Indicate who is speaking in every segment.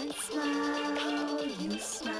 Speaker 1: I smile, you smile.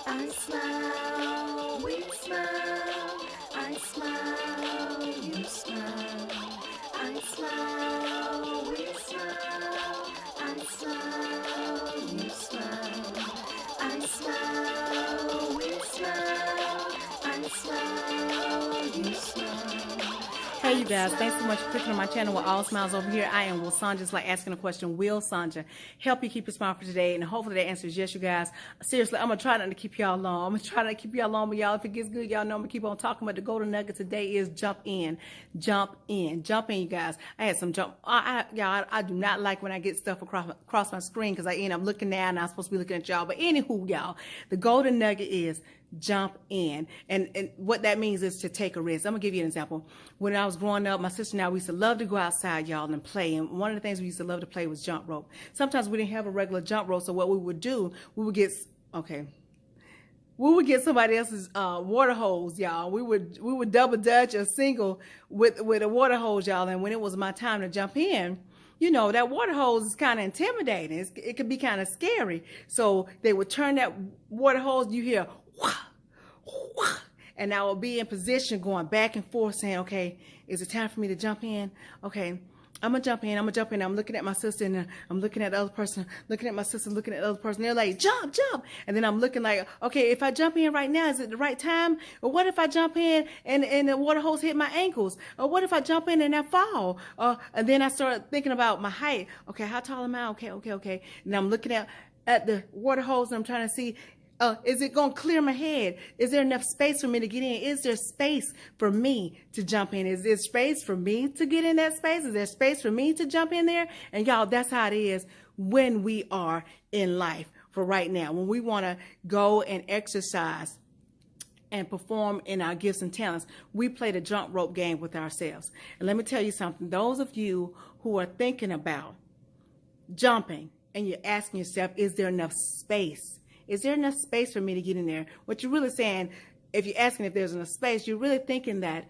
Speaker 1: I smile, we smile. I smile, you smile. I smile, we smile. I smile, you smile. I smile, we smile. I smile, you smile.
Speaker 2: Hey you guys, thanks so much for clicking on my channel with All Smiles over here. I am Will Sanja, just like asking a question. Will Sanja help you keep your smile for today? And hopefully the answer is yes, you guys. Seriously, I'm going to try not to keep y'all long. I'm going to try not to keep y'all long, but y'all, if it gets good, y'all know I'm going to keep on talking. But the golden nugget today is jump in. Jump in. Jump in, you guys. I had some jump. Y'all, I do not like when I get stuff across my screen because I end up looking down and I'm supposed to be looking at y'all. But anywho, y'all, the golden nugget is jump in. And what that means is to take a risk. I'm gonna give you an example. When I was growing up, my sister and I, we used to love to go outside, y'all, and play. And one of the things we used to love to play was jump rope. Sometimes we didn't have a regular jump rope, so what we would do, we would get somebody else's water hose, y'all. We would double dutch or single with a water hose, y'all. And when it was my time to jump in, you know, that water hose is kind of intimidating. It could be kind of scary. So they would turn that water hose, you hear, wah, wah, and I will be in position going back and forth saying, okay, is it time for me to jump in? Okay, I'm gonna jump in. I'm looking at my sister and I'm looking at the other person, looking at my sister, looking at the other person. They're like, jump, jump. And then I'm looking like, okay, if I jump in right now, is it the right time? Or what if I jump in and the water hose hit my ankles? Or what if I jump in and I fall? And then I start thinking about my height. Okay, how tall am I? Okay. And I'm looking at the water hose and I'm trying to see, is it going to clear my head? Is there enough space for me to get in? Is there space for me to jump in? Is there space for me to get in that space? Is there space for me to jump in there? And y'all, that's how it is when we are in life for right now. When we want to go and exercise and perform in our gifts and talents, we play the jump rope game with ourselves. And let me tell you something. Those of you who are thinking about jumping and you're asking yourself, is there enough space? Is there enough space for me to get in there? What you're really saying, if you're asking if there's enough space, you're really thinking that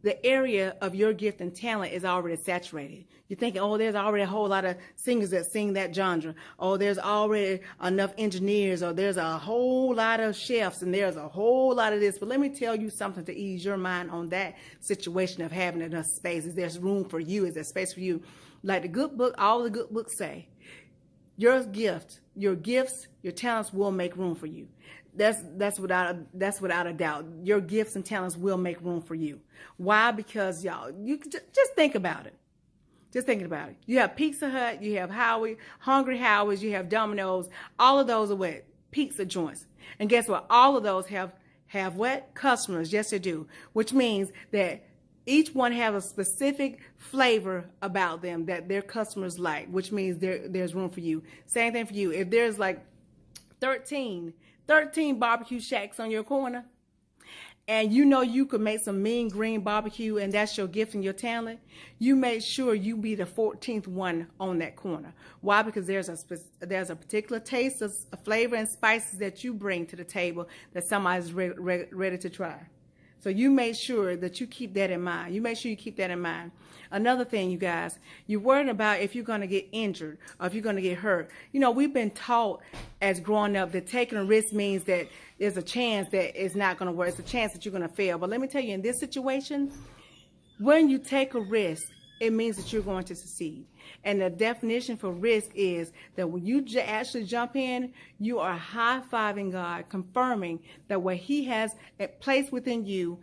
Speaker 2: the area of your gift and talent is already saturated. You're thinking, oh, there's already a whole lot of singers that sing that genre. Oh, there's already enough engineers, or there's a whole lot of chefs, and there's a whole lot of this. But let me tell you something to ease your mind on that situation of having enough space. Is there room for you? Is there space for you? Like the good book, all the good books say, your gifts, your talents will make room for you. That's without a doubt. Your gifts and talents will make room for you. Why? Because y'all, you just think about it. Just thinking about it. You have Pizza Hut, you have Hungry Howard's, you have Domino's. All of those are what? Pizza joints. And guess what? All of those have what? Customers. Yes, they do. Which means that each one has a specific flavor about them that their customers like, which means there's room for you. Same thing for you. If there's like 13 barbecue shacks on your corner, and you know you could make some mean green barbecue, and that's your gift and your talent, you make sure you be the 14th one on that corner. Why? Because there's a particular taste of flavor and spices that you bring to the table that somebody's ready to try. So you make sure that you keep that in mind. You make sure you keep that in mind. Another thing, you guys, you're worried about if you're going to get injured or if you're going to get hurt. You know, we've been taught as growing up that taking a risk means that there's a chance that it's not going to work. It's a chance that you're going to fail. But let me tell you, in this situation, when you take a risk, it means that you're going to succeed. And the definition for risk is that when you actually jump in, you are high-fiving God, confirming that what he has placed within you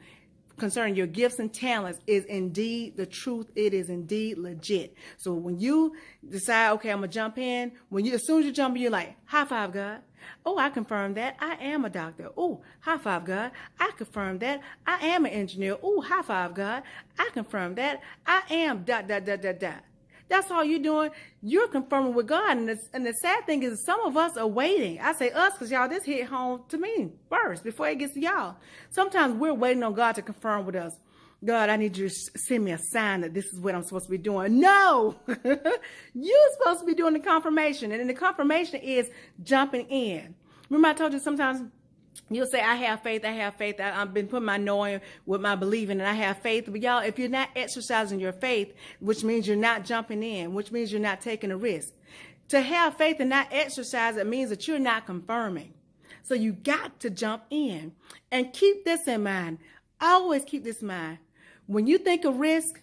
Speaker 2: concerning your gifts and talents is indeed the truth. It is indeed legit. So when you decide, okay, I'm going to jump in, as soon as you jump in, you're like, high five, God. Oh, I confirm that. I am a doctor. Oh, high five, God. I confirm that. I am an engineer. Oh, high five, God. I confirm that. I am ... That's all you're doing. You're confirming with God. And the sad thing is some of us are waiting. I say us because, y'all, this hit home to me first before it gets to y'all. Sometimes we're waiting on God to confirm with us. God, I need you to send me a sign that this is what I'm supposed to be doing. No! You're supposed to be doing the confirmation. And then the confirmation is jumping in. Remember I told you sometimes you'll say, I have faith. I've been putting my knowing with my believing, and I have faith. But y'all, if you're not exercising your faith, which means you're not jumping in, which means you're not taking a risk. To have faith and not exercise, it means that you're not confirming. So you got to jump in. And keep this in mind. Always keep this in mind. When you think of risk,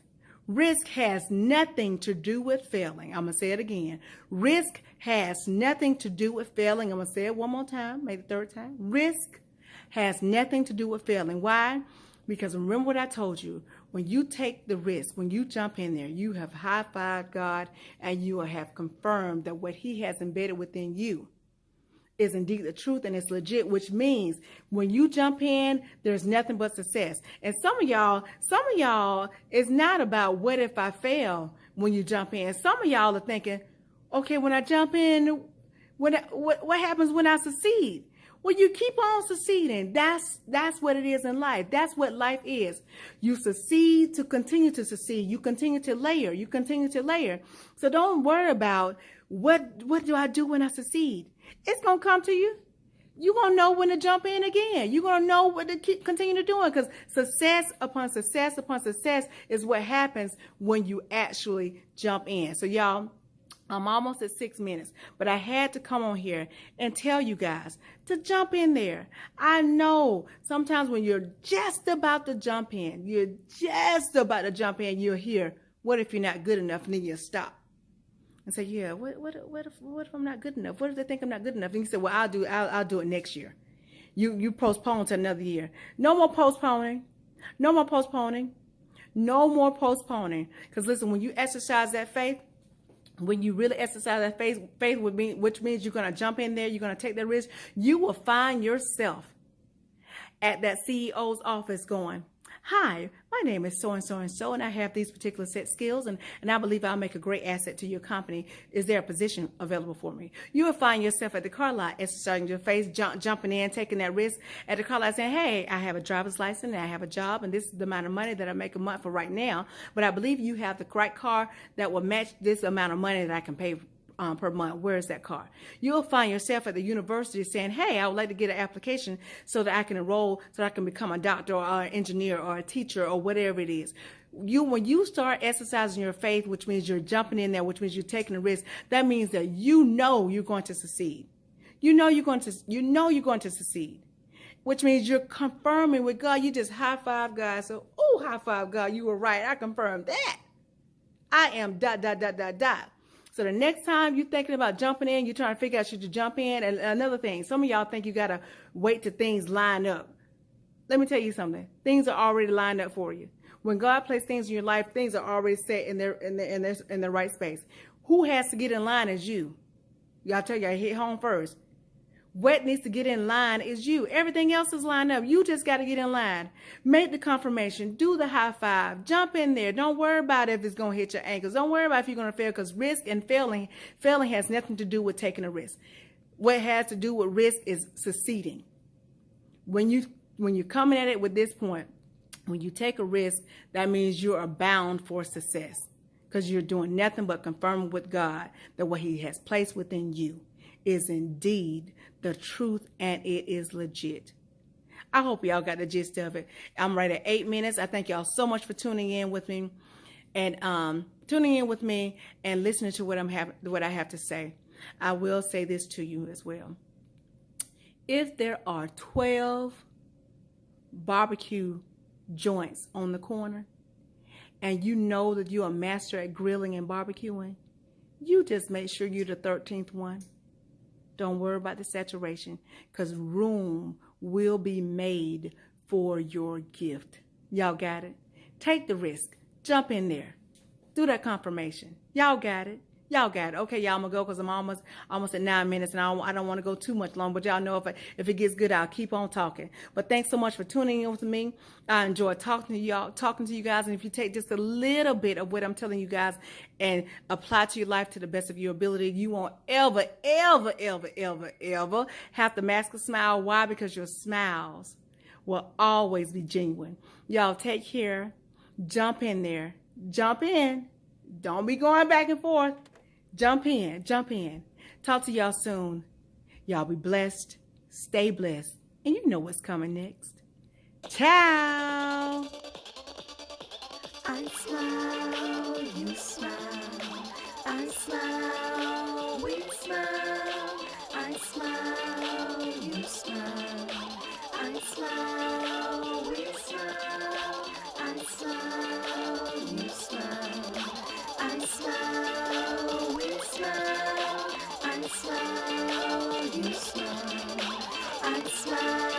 Speaker 2: risk has nothing to do with failing. I'm going to say it again. Risk has nothing to do with failing. I'm going to say it one more time, maybe the third time. Risk has nothing to do with failing. Why? Because remember what I told you. When you take the risk, when you jump in there, you have high-fived God and you have confirmed that what he has embedded within you is indeed the truth and it's legit, which means when you jump in, there's nothing but success. And some of y'all, it's not about what if I fail when you jump in. Some of y'all are thinking, okay, when I jump in, what happens when I succeed? Well, you keep on succeeding. That's what it is in life. That's what life is. You succeed to continue to succeed. You continue to layer. You continue to layer. So don't worry about what do I do when I succeed. It's going to come to you. You're going to know when to jump in again. You're going to know what to continue to do, because success upon success upon success is what happens when you actually jump in. So y'all, I'm almost at 6 minutes, but I had to come on here and tell you guys to jump in there. I know sometimes when you're just about to jump in, you'll hear, what if you're not good enough? And then you stop and say, yeah, what if I'm not good enough? What if they think I'm not good enough? And you say, well, I'll do it next year. You postpone to another year. No more postponing. No more postponing. No more postponing. Because listen, when you exercise that faith, when you really exercise that faith which means you're going to jump in there, you're going to take that risk, you will find yourself at that CEO's office going, hi, my name is so-and-so and so, and I have these particular set skills, and I believe I'll make a great asset to your company. Is there a position available for me? You will find yourself at the car lot exercising your faith, jumping in, taking that risk at the car lot, saying, hey, I have a driver's license, and I have a job, and this is the amount of money that I make a month for right now, but I believe you have the right car that will match this amount of money that I can pay per month. Where is that car? You'll find yourself at the university saying, hey, I would like to get an application so that I can enroll, so that I can become a doctor or an engineer or a teacher or whatever it is. When you start exercising your faith, which means you're jumping in there, which means you're taking a risk, that means that you know you're going to succeed. You know you're going to succeed. Which means you're confirming with God. You just high five God. So, oh, high five God, you were right. I confirmed that. I am ... So the next time you're thinking about jumping in, you're trying to figure out should you jump in. And another thing, some of y'all think you got to wait till things line up. Let me tell you something. Things are already lined up for you. When God placed things in your life, things are already set in the right space. Who has to get in line is you. Y'all tell you, I hit home first. What needs to get in line is you. Everything else is lined up. You just got to get in line. Make the confirmation. Do the high five. Jump in there. Don't worry about if it's going to hit your ankles. Don't worry about if you're going to fail, because risk and failing has nothing to do with taking a risk. What has to do with risk is succeeding. When you're coming at it with this point, when you take a risk, that means you are bound for success, because you're doing nothing but confirming with God that what he has placed within you is indeed the truth and it is legit. I hope y'all got the gist of it. I'm right at 8 minutes. I thank y'all so much for tuning in with me and listening to what I have to say. I will say this to you as well. If there are 12 barbecue joints on the corner and you know that you're a master at grilling and barbecuing, you just make sure you're the 13th one. Don't worry about the saturation, because room will be made for your gift. Y'all got it? Take the risk. Jump in there. Do that confirmation. Y'all got it? Y'all got it. Okay, y'all, I'm going to go because I'm almost at 9 minutes, and I don't want to go too much long, but y'all know if it gets good, I'll keep on talking. But thanks so much for tuning in with me. I enjoy talking to you guys, and if you take just a little bit of what I'm telling you guys and apply to your life to the best of your ability, you won't ever have to mask a smile. Why? Because your smiles will always be genuine. Y'all take care. Jump in there. Jump in. Don't be going back and forth. Jump in. Jump in. Talk to y'all soon. Y'all be blessed. Stay blessed. And you know what's coming next. Ciao.
Speaker 1: I smile, you smile. I smile, we smile, I smile, you smile. I smile, we smile. I smile, you smile. I smile, we smile. I smile, you smile. I smile.